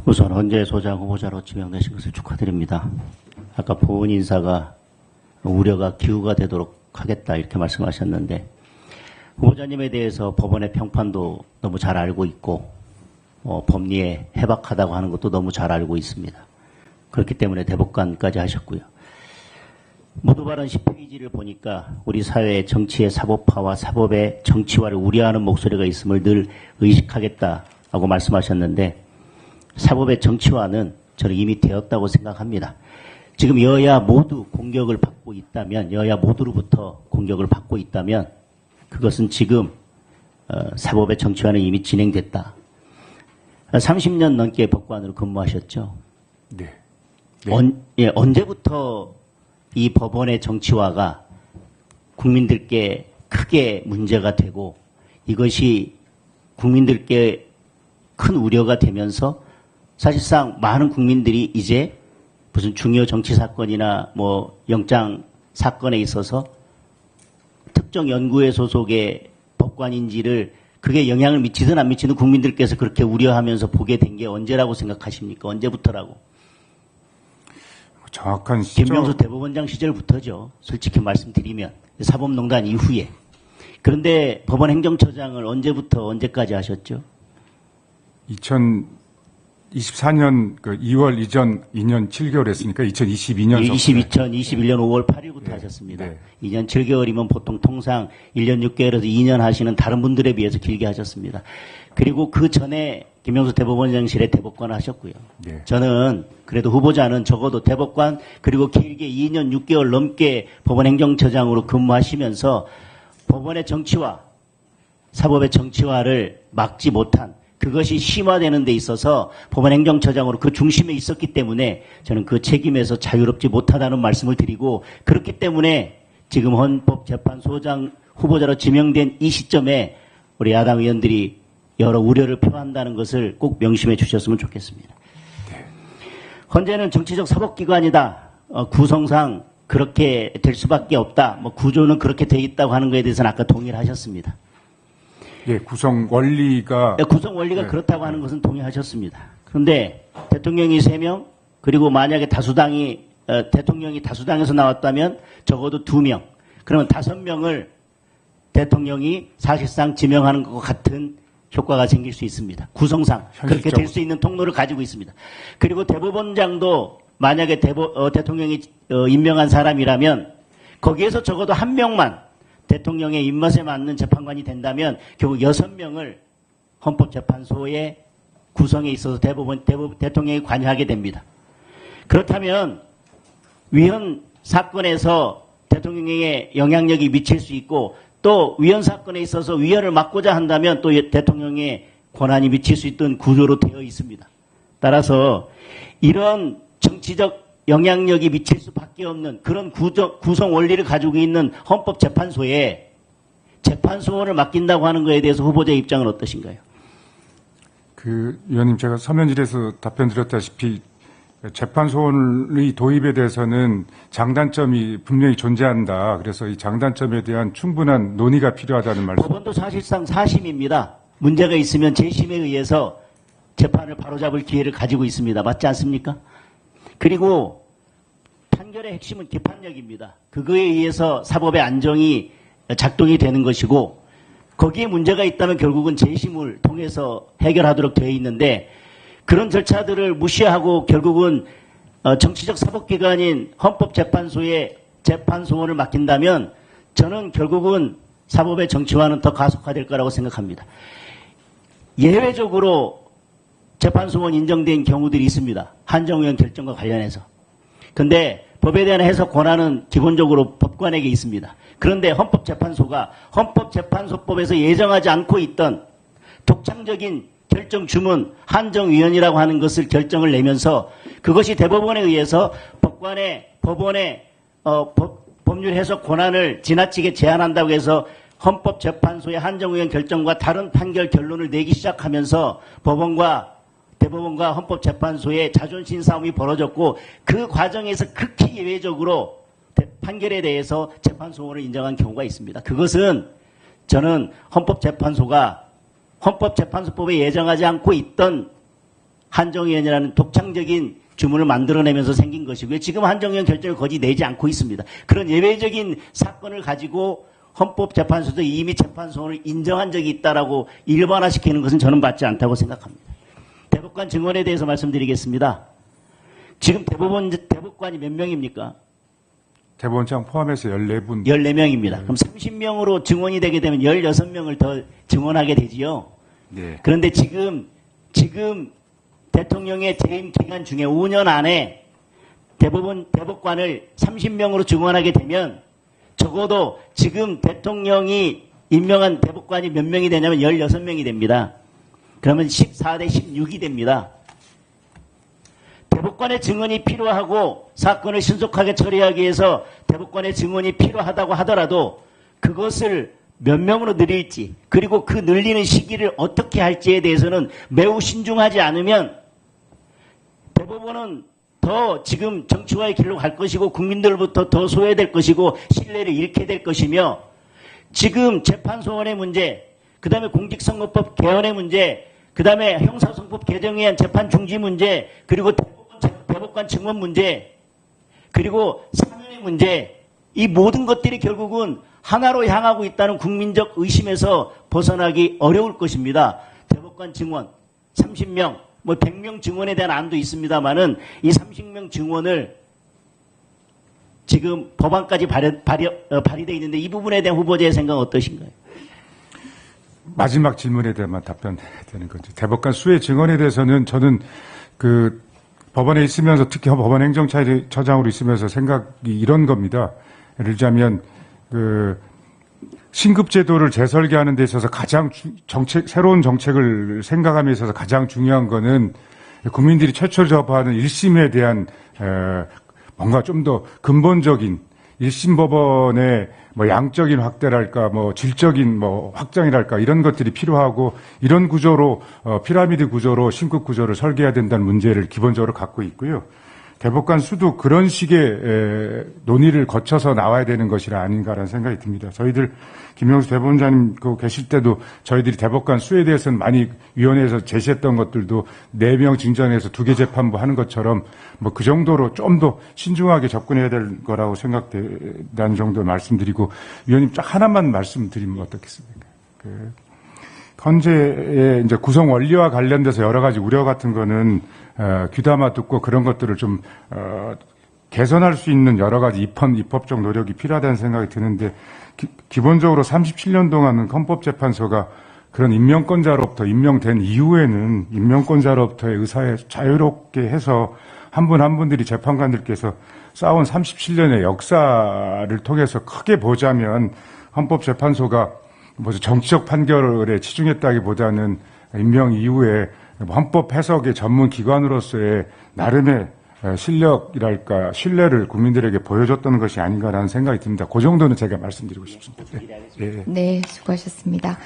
우선 헌재 소장 후보자로 지명되신 것을 축하드립니다. 아까 보은 인사가 우려가 기후가 되도록 하겠다 이렇게 말씀하셨는데 후보자님에 대해서 법원의 평판도 너무 잘 알고 있고 법리에 해박하다고 하는 것도 너무 잘 알고 있습니다. 그렇기 때문에 대법관까지 하셨고요. 모두 발언 10페이지를 보니까 우리 사회의 정치의 사법화와 사법의 정치화를 우려하는 목소리가 있음을 늘 의식하겠다고 말씀하셨는데 사법의 정치화는 저는 이미 되었다고 생각합니다. 지금 여야 모두 공격을 받고 있다면, 여야 모두로부터 공격을 받고 있다면 그것은 지금 사법의 정치화는 이미 진행됐다. 30년 넘게 법관으로 근무하셨죠? 네. 네. 언제부터 이 법원의 정치화가 국민들께 크게 문제가 되고 이것이 국민들께 큰 우려가 되면서 사실상 많은 국민들이 이제 무슨 중요 정치 사건이나 뭐 영장 사건에 있어서 특정 연구회 소속의 법관인지를 그게 영향을 미치든 안 미치든 국민들께서 그렇게 우려하면서 보게 된 게 언제라고 생각하십니까? 언제부터라고? 정확한 시점. 김명수 대법원장 시절부터죠. 솔직히 말씀드리면 사법농단 이후에. 그런데 법원 행정처장을 언제부터 언제까지 하셨죠? 2024년 2월 이전 2년 7개월 했으니까 2022년. 2021년 5월 8일부터 네. 하셨습니다. 네. 2년 7개월이면 보통 통상 1년 6개월에서 2년 하시는 다른 분들에 비해서 길게 하셨습니다. 그리고 그 전에 김명수 대법원장실에 대법관을 하셨고요. 네. 저는 그래도 후보자는 적어도 대법관 그리고 길게 2년 6개월 넘게 법원 행정처장으로 근무하시면서 법원의 정치화, 사법의 정치화를 막지 못한 그것이 심화되는 데 있어서 법원 행정처장으로 그 중심에 있었기 때문에 저는 그 책임에서 자유롭지 못하다는 말씀을 드리고 그렇기 때문에 지금 헌법재판소장 후보자로 지명된 이 시점에 우리 야당 의원들이 여러 우려를 표한다는 것을 꼭 명심해 주셨으면 좋겠습니다. 네. 헌재는 정치적 사법기관이다. 구성상 그렇게 될 수밖에 없다. 구조는 그렇게 돼 있다고 하는 것에 대해서는 아까 동의를 하셨습니다. 예, 구성 원리가. 구성 원리가 네. 그렇다고 하는 것은 동의하셨습니다. 그런데 대통령이 3명, 그리고 만약에 대통령이 다수당에서 나왔다면 적어도 2명, 그러면 5명을 대통령이 사실상 지명하는 것과 같은 효과가 생길 수 있습니다. 구성상 그렇게 될 수 있는 통로를 가지고 있습니다. 그리고 대법원장도 만약에 대통령이 임명한 사람이라면 거기에서 적어도 1명만 대통령의 입맛에 맞는 재판관이 된다면 결국 6명을 헌법재판소의 구성에 있어서 대통령이 관여하게 됩니다. 그렇다면 위헌 사건에서 대통령에게 영향력이 미칠 수 있고 또 위헌 사건에 있어서 위헌을 막고자 한다면 또 대통령의 권한이 미칠 수 있던 구조로 되어 있습니다. 따라서 이런 정치적 영향력이 미칠 수밖에 없는 그런 구성 원리를 가지고 있는 헌법재판소에 재판소원을 맡긴다고 하는 것에 대해서 후보자의 입장은 어떠신가요? 위원님, 제가 서면질에서 답변 드렸다시피 재판소원의 도입에 대해서는 장단점이 분명히 존재한다. 그래서 이 장단점에 대한 충분한 논의가 필요하다는 말씀. 법원도 사실상 사심입니다. 문제가 있으면 재심에 의해서 재판을 바로잡을 기회를 가지고 있습니다. 맞지 않습니까? 그리고 판결의 핵심은 기판력입니다. 그거에 의해서 사법의 안정이 작동이 되는 것이고 거기에 문제가 있다면 결국은 재심을 통해서 해결하도록 되어 있는데 그런 절차들을 무시하고 결국은 정치적 사법기관인 헌법재판소에 재판소원을 맡긴다면 저는 결국은 사법의 정치화는 더 가속화될 거라고 생각합니다. 예외적으로 재판소원 인정된 경우들이 있습니다. 한정의원 결정과 관련해서. 그런데 법에 대한 해석 권한은 기본적으로 법관에게 있습니다. 그런데 헌법재판소가 헌법재판소법에서 예정하지 않고 있던 독창적인 결정 주문 한정위원이라고 하는 것을 결정을 내면서 그것이 대법원에 의해서 법원의 법률 해석 권한을 지나치게 제한한다고 해서 헌법재판소의 한정위원 결정과 다른 판결 결론을 내기 시작하면서 대법원과 헌법재판소의 자존심 싸움이 벌어졌고 그 과정에서 극히 예외적으로 판결에 대해서 재판소원을 인정한 경우가 있습니다. 그것은 저는 헌법재판소가 헌법재판소법에 예정하지 않고 있던 한정위원이라는 독창적인 주문을 만들어내면서 생긴 것이고요. 지금 한정위원 결정을 거의 내지 않고 있습니다. 그런 예외적인 사건을 가지고 헌법재판소도 이미 재판소원을 인정한 적이 있다라고 일반화시키는 것은 저는 맞지 않다고 생각합니다. 대법관 증언에 대해서 말씀드리겠습니다. 지금 대법관이 몇 명입니까? 대법원장 포함해서 14분. 14명입니다. 그럼 30명으로 증언이 되게 되면 16명을 더 증언하게 되지요. 네. 그런데 지금 대통령의 재임 기간 중에 5년 안에 대법관을 30명으로 증언하게 되면 적어도 지금 대통령이 임명한 대법관이 몇 명이 되냐면 16명이 됩니다. 그러면 14대 16이 됩니다. 대법관의 증언이 필요하고 사건을 신속하게 처리하기 위해서 대법관의 증언이 필요하다고 하더라도 그것을 몇 명으로 늘릴지 그리고 그 늘리는 시기를 어떻게 할지에 대해서는 매우 신중하지 않으면 대법원은 더 지금 정치화의 길로 갈 것이고 국민들로부터 더 소외될 것이고 신뢰를 잃게 될 것이며 지금 재판소원의 문제, 그 다음에 공직선거법 개헌의 문제, 그 다음에 형사소송법 개정에 의한 재판 중지 문제, 그리고 대법관 증언 문제, 그리고 사면의 문제, 이 모든 것들이 결국은 하나로 향하고 있다는 국민적 의심에서 벗어나기 어려울 것입니다. 대법관 증언 30명, 100명 증언에 대한 안도 있습니다만은 이 30명 증언을 지금 법안까지 발의되어 있는데 이 부분에 대한 후보자의 생각은 어떠신가요? 마지막 질문에 대해만 답변해야 되는 거죠. 대법관 수의 증언에 대해서는 저는 그 법원에 있으면서 특히 법원 행정처장으로 있으면서 생각이 이런 겁니다. 예를 들자면 그 신급제도를 재설계하는 데 있어서 가장 새로운 정책을 생각함에 있어서 가장 중요한 거는 국민들이 최초로 접하는 1심에 대한 뭔가 좀 더 근본적인 1심 법원의 양적인 확대랄까, 질적인 확장이랄까, 이런 것들이 필요하고, 이런 구조로, 피라미드 구조로, 신급 구조를 설계해야 된다는 문제를 기본적으로 갖고 있고요. 대법관 수도 그런 식의 논의를 거쳐서 나와야 되는 것이라 아닌가라는 생각이 듭니다. 저희들 김영수 대법원장님 계실 때도 저희들이 대법관 수에 대해서는 많이 위원회에서 제시했던 것들도 4명 증전해서 2개 재판부 하는 것처럼 그 정도로 좀 더 신중하게 접근해야 될 거라고 생각된다는 정도 말씀드리고, 위원님 딱 하나만 말씀드리면 어떻겠습니까? 현재의 이제 구성 원리와 관련돼서 여러 가지 우려 같은 거는 귀담아 듣고 그런 것들을 좀 개선할 수 있는 여러 가지 입법적 노력이 필요하다는 생각이 드는데, 기본적으로 37년 동안은 헌법재판소가 그런 임명권자로부터 임명된 이후에는 임명권자로부터의 의사에 자유롭게 해서 한 분 한 분들이 재판관들께서 쌓아온 37년의 역사를 통해서 크게 보자면 헌법재판소가 정치적 판결에 치중했다기보다는 임명 이후에 헌법 해석의 전문 기관으로서의 나름의 실력이랄까 신뢰를 국민들에게 보여줬던 것이 아닌가라는 생각이 듭니다. 그 정도는 제가 말씀드리고 싶습니다. 네, 수고하셨습니다.